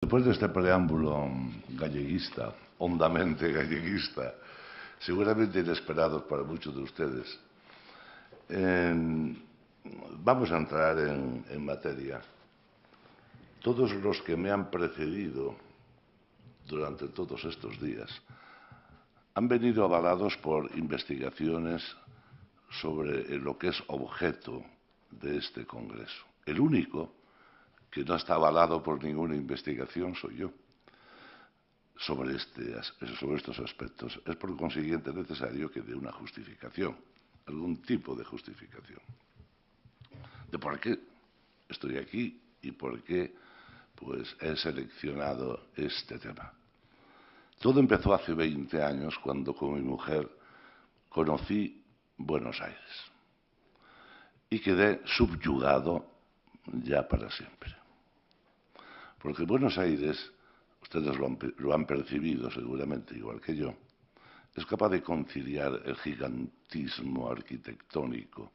Después de este preámbulo galleguista, hondamente galleguista, seguramente inesperado para muchos de ustedes, vamos a entrar en materia. Todos los que me han precedido durante todos estos días han venido avalados por investigaciones sobre lo que es objeto de este Congreso. El único que no está avalado por ninguna investigación soy yo sobre estos aspectos. Es por consiguiente necesario que dé una justificación, algún tipo de justificación, de por qué estoy aquí y por qué he seleccionado este tema. Todo empezó hace 20 años cuando con mi mujer conocí Buenos Aires y quedé subyugado ya para siempre. Porque Buenos Aires, ustedes lo han percibido seguramente igual que yo, es capaz de conciliar el gigantismo arquitectónico,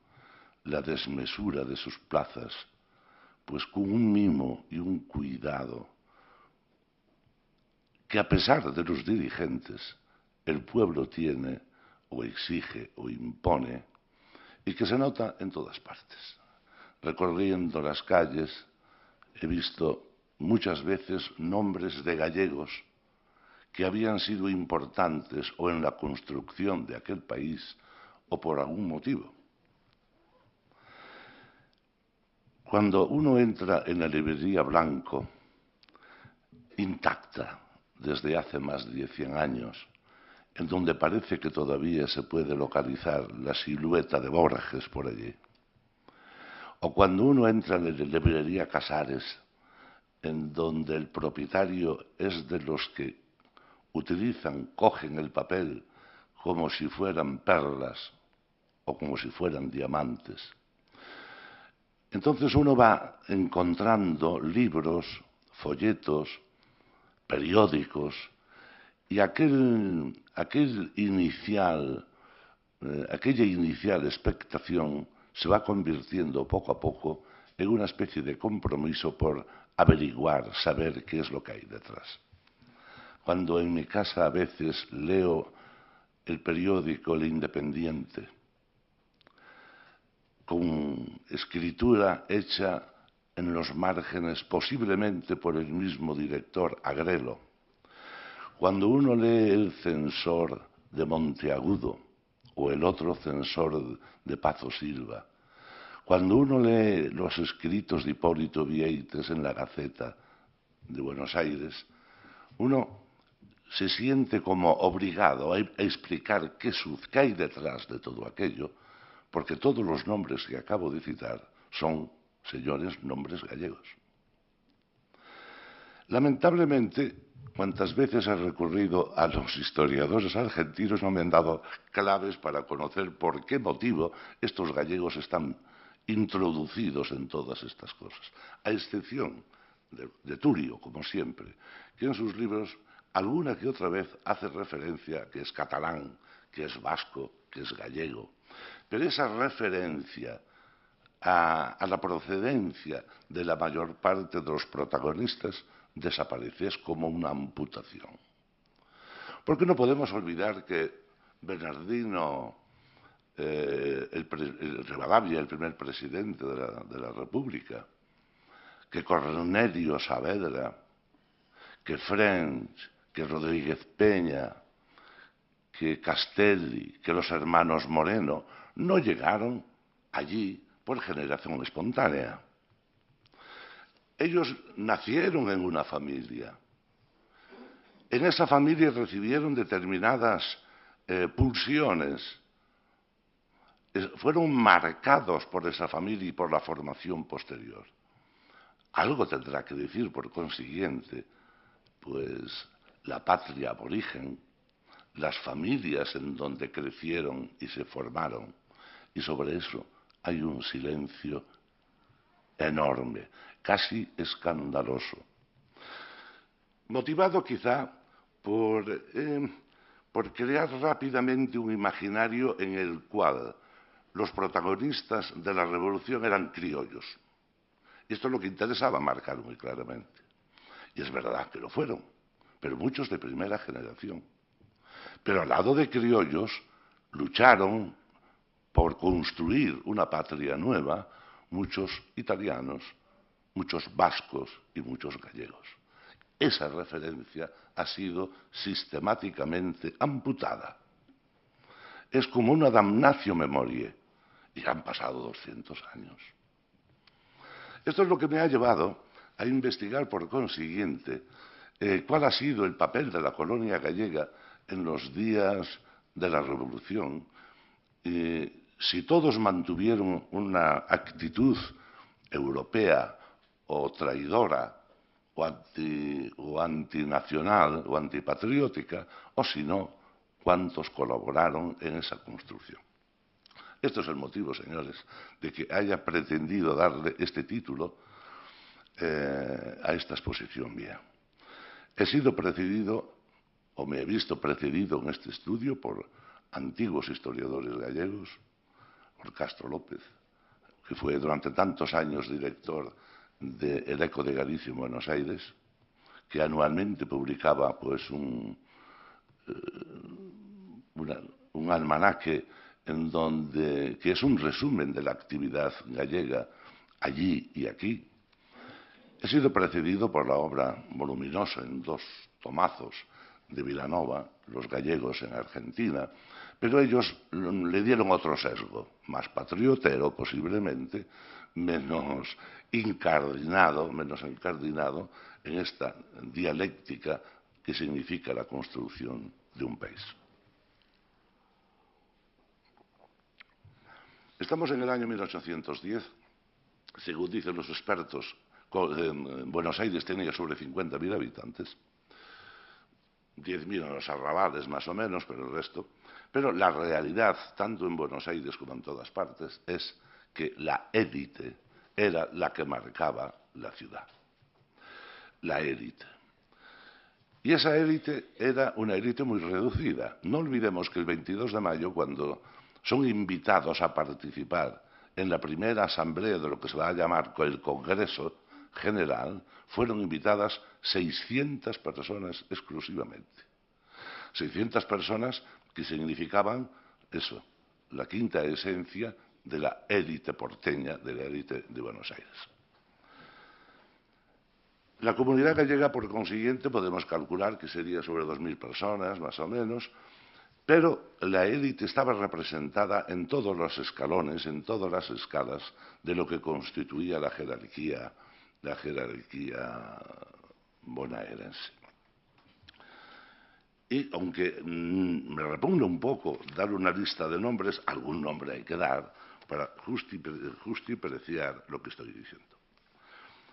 la desmesura de sus plazas, pues con un mimo y un cuidado que, a pesar de los dirigentes, el pueblo tiene o exige o impone, y que se nota en todas partes. Recorriendo las calles he visto muchas veces nombres de gallegos que habían sido importantes o en la construcción de aquel país o por algún motivo. Cuando uno entra en la librería Blanco, intacta desde hace más de 100 años, en donde parece que todavía se puede localizar la silueta de Borges por allí, o cuando uno entra en la librería Casares, en donde el propietario es de los que cogen el papel como si fueran perlas o como si fueran diamantes. Entonces uno va encontrando libros, folletos, periódicos, y aquella inicial expectación se va convirtiendo poco a poco en una especie de compromiso por averiguar, saber qué es lo que hay detrás. Cuando en mi casa a veces leo el periódico El Independiente, con escritura hecha en los márgenes posiblemente por el mismo director Agrelo, cuando uno lee El Censor de Monteagudo o el otro Censor de Pazo Silva, cuando uno lee los escritos de Hipólito Vieites en la Gaceta de Buenos Aires, uno se siente como obligado a explicar qué hay detrás de todo aquello, porque todos los nombres que acabo de citar son, señores, nombres gallegos. Lamentablemente, cuantas veces he recurrido a los historiadores argentinos no me han dado claves para conocer por qué motivo estos gallegos están introducidos en todas estas cosas, a excepción de Turio, como siempre, que en sus libros alguna que otra vez hace referencia a que es catalán, que es vasco, que es gallego. Pero esa referencia a la procedencia de la mayor parte de los protagonistas desaparece, es como una amputación. Porque no podemos olvidar que Bernardino, Rivadavia, el primer presidente de la República, que Cornelio Saavedra, que French, que Rodríguez Peña, que Castelli, que los hermanos Moreno, no llegaron allí por generación espontánea. Ellos nacieron en una familia. En esa familia recibieron determinadas pulsiones. Fueron marcados por esa familia y por la formación posterior. Algo tendrá que decir, por consiguiente, pues la patria aborigen, las familias en donde crecieron y se formaron. Y sobre eso hay un silencio enorme, casi escandaloso, motivado quizá por crear rápidamente un imaginario en el cual los protagonistas de la revolución eran criollos. Y esto es lo que interesaba marcar muy claramente. Y es verdad que lo fueron, pero muchos de primera generación. Pero al lado de criollos lucharon por construir una patria nueva muchos italianos, muchos vascos y muchos gallegos. Esa referencia ha sido sistemáticamente amputada. Es como una damnatio memoriae, y han pasado 200 años. Esto es lo que me ha llevado a investigar, por consiguiente, cuál ha sido el papel de la colonia gallega en los días de la Revolución, si todos mantuvieron una actitud europea o traidora o antinacional o antipatriótica, o si no, cuántos colaboraron en esa construcción. Esto es el motivo, señores, de que haya pretendido darle este título a esta exposición mía. He sido precedido, o me he visto precedido en este estudio por antiguos historiadores gallegos, por Castro López, que fue durante tantos años director de El Eco de Galicia en Buenos Aires, que anualmente publicaba pues un almanaque que es un resumen de la actividad gallega allí y aquí. He sido precedido por la obra voluminosa en 2 tomazos de Vilanova, Los gallegos en Argentina, pero ellos le dieron otro sesgo, más patriotero posiblemente, menos incardinado en esta dialéctica que significa la construcción de un país. Estamos en el año 1810, según dicen los expertos, Buenos Aires tenía sobre 50.000 habitantes, 10.000 en los arrabales más o menos, pero el resto. Pero la realidad, tanto en Buenos Aires como en todas partes, es que la élite era la que marcaba la ciudad. La élite. Y esa élite era una élite muy reducida. No olvidemos que el 22 de mayo, cuando son invitados a participar en la primera asamblea de lo que se va a llamar el Congreso General, fueron invitadas 600 personas exclusivamente. 600 personas que significaban eso, la quinta esencia de la élite porteña, de la élite de Buenos Aires. La comunidad gallega, por consiguiente, podemos calcular que sería sobre 2.000 personas, más o menos, pero la élite estaba representada en todos los escalones, en todas las escalas de lo que constituía la jerarquía bonaerense. Y aunque me repugna un poco dar una lista de nombres, algún nombre hay que dar para justipreciar lo que estoy diciendo.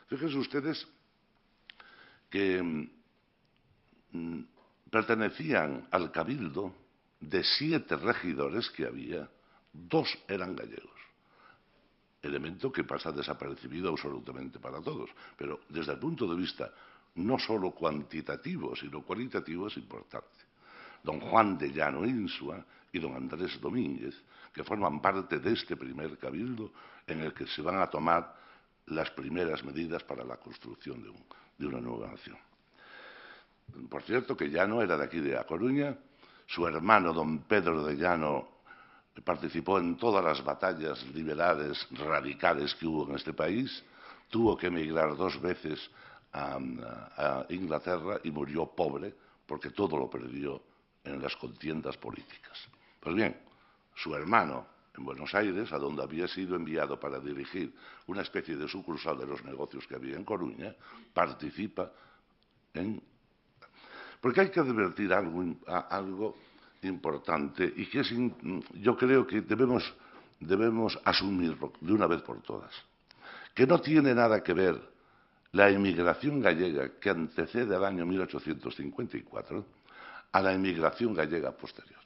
Fíjense ustedes que pertenecían al cabildo de 7 regidores que había, 2 eran gallegos. Elemento que pasa desapercibido absolutamente para todos, pero desde el punto de vista no solo cuantitativo, sino cualitativo es importante. Don Juan de Llano Insua y don Andrés Domínguez, que forman parte de este primer cabildo en el que se van a tomar las primeras medidas para la construcción de una nueva nación. Por cierto, que Llano era de aquí de A Coruña, su hermano don Pedro de Llano participó en todas las batallas liberales radicales que hubo en este país, tuvo que emigrar 2 veces a Inglaterra y murió pobre porque todo lo perdió en las contiendas políticas. Pues bien, su hermano en Buenos Aires, a donde había sido enviado para dirigir una especie de sucursal de los negocios que había en Coruña, participa en... Porque hay que advertir algo importante y que yo creo que debemos asumirlo de una vez por todas, que no tiene nada que ver la emigración gallega que antecede al año 1854 a la emigración gallega posterior.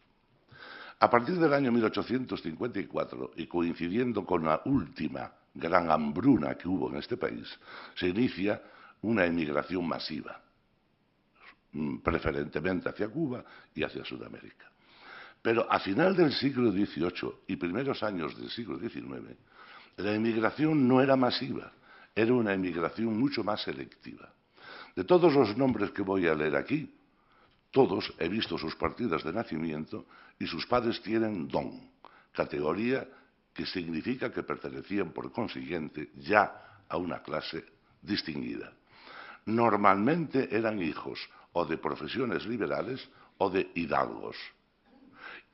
A partir del año 1854, y coincidiendo con la última gran hambruna que hubo en este país, se inicia una emigración masiva, preferentemente hacia Cuba y hacia Sudamérica. Pero a final del siglo XVIII y primeros años del siglo XIX, la emigración no era masiva, era una emigración mucho más selectiva. De todos los nombres que voy a leer aquí, todos he visto sus partidas de nacimiento y sus padres tienen don, categoría que significa que pertenecían por consiguiente ya a una clase distinguida. Normalmente eran hijos o de profesiones liberales o de hidalgos.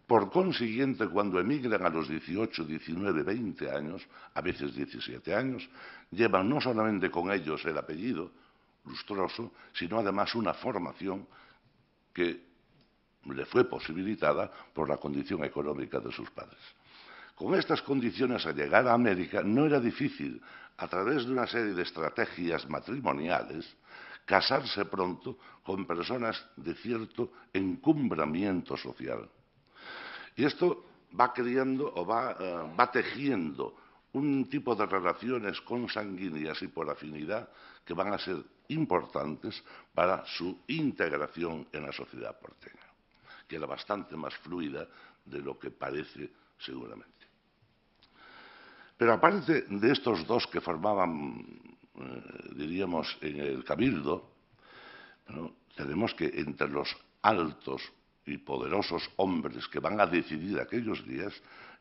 Por consiguiente, cuando emigran a los 18, 19, 20 años, a veces 17 años, llevan no solamente con ellos el apellido lustroso, sino además una formación que le fue posibilitada por la condición económica de sus padres. Con estas condiciones, al llegar a América, no era difícil, a través de una serie de estrategias matrimoniales, casarse pronto con personas de cierto encumbramiento social. Y esto va creando o va tejiendo un tipo de relaciones consanguíneas y por afinidad que van a ser importantes para su integración en la sociedad porteña, que era bastante más fluida de lo que parece seguramente. Pero aparte de estos dos que formaban, diríamos, en el Cabildo, bueno, tenemos que entre los altos y poderosos hombres que van a decidir aquellos días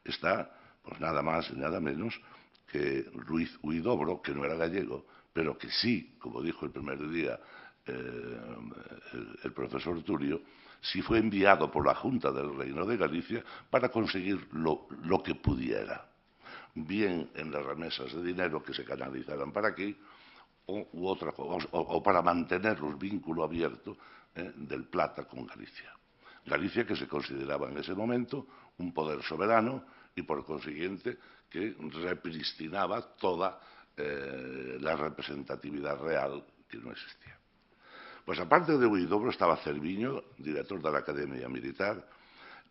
está, pues nada más y nada menos que Ruiz Huidobro, que no era gallego, pero que sí, como dijo el primer día el profesor Tulio, sí fue enviado por la Junta del Reino de Galicia para conseguir lo que pudiera, bien en las remesas de dinero que se canalizaran para aquí, o para mantener el vínculo abierto del Plata con Galicia. Galicia que se consideraba en ese momento un poder soberano y por consiguiente que repristinaba toda la representatividad real que no existía. Pues aparte de Huidobro estaba Cerviño, director de la Academia Militar,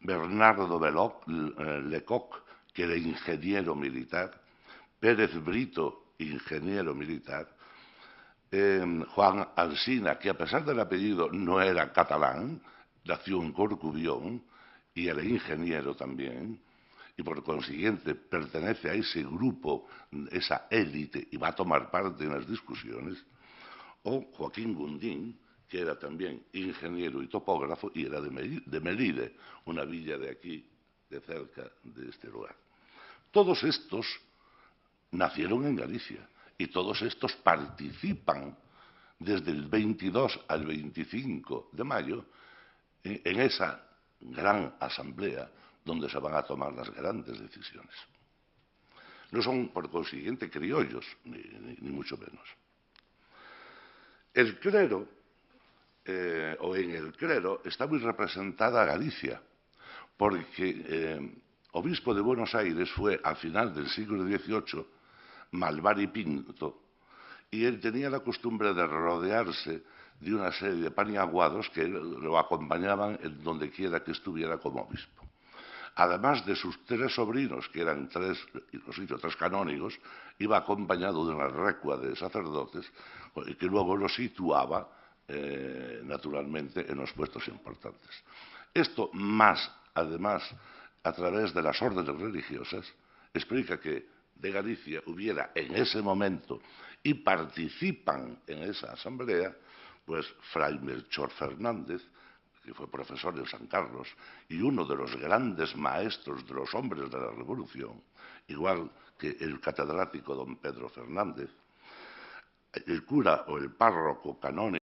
Bernardo Lecoq, que era ingeniero militar, Pérez Brito, ingeniero militar, Juan Alsina, que a pesar del apellido no era catalán, nació en Corcubión y era ingeniero también, y por consiguiente pertenece a ese grupo, esa élite, y va a tomar parte en las discusiones, o Joaquín Gundín, que era también ingeniero y topógrafo, y era de Melide, una villa de aquí, de cerca de este lugar. Todos estos nacieron en Galicia y todos estos participan desde el 22 al 25 de mayo en esa gran asamblea donde se van a tomar las grandes decisiones. No son, por consiguiente, criollos, ni mucho menos. El clero, o en el clero, está muy representada Galicia, porque obispo de Buenos Aires fue, al final del siglo XVIII, Malvar y Pinto, y él tenía la costumbre de rodearse de una serie de paniaguados que lo acompañaban en donde quiera que estuviera como obispo. Además de sus tres sobrinos, que eran tres canónigos, iba acompañado de una recua de sacerdotes que luego lo situaba naturalmente en los puestos importantes. Esto más, además, a través de las órdenes religiosas, explica que de Galicia hubiera en ese momento y participan en esa asamblea, pues Fray Melchor Fernández, que fue profesor en San Carlos y uno de los grandes maestros de los hombres de la Revolución, igual que el catedrático don Pedro Fernández, el cura o el párroco canónigo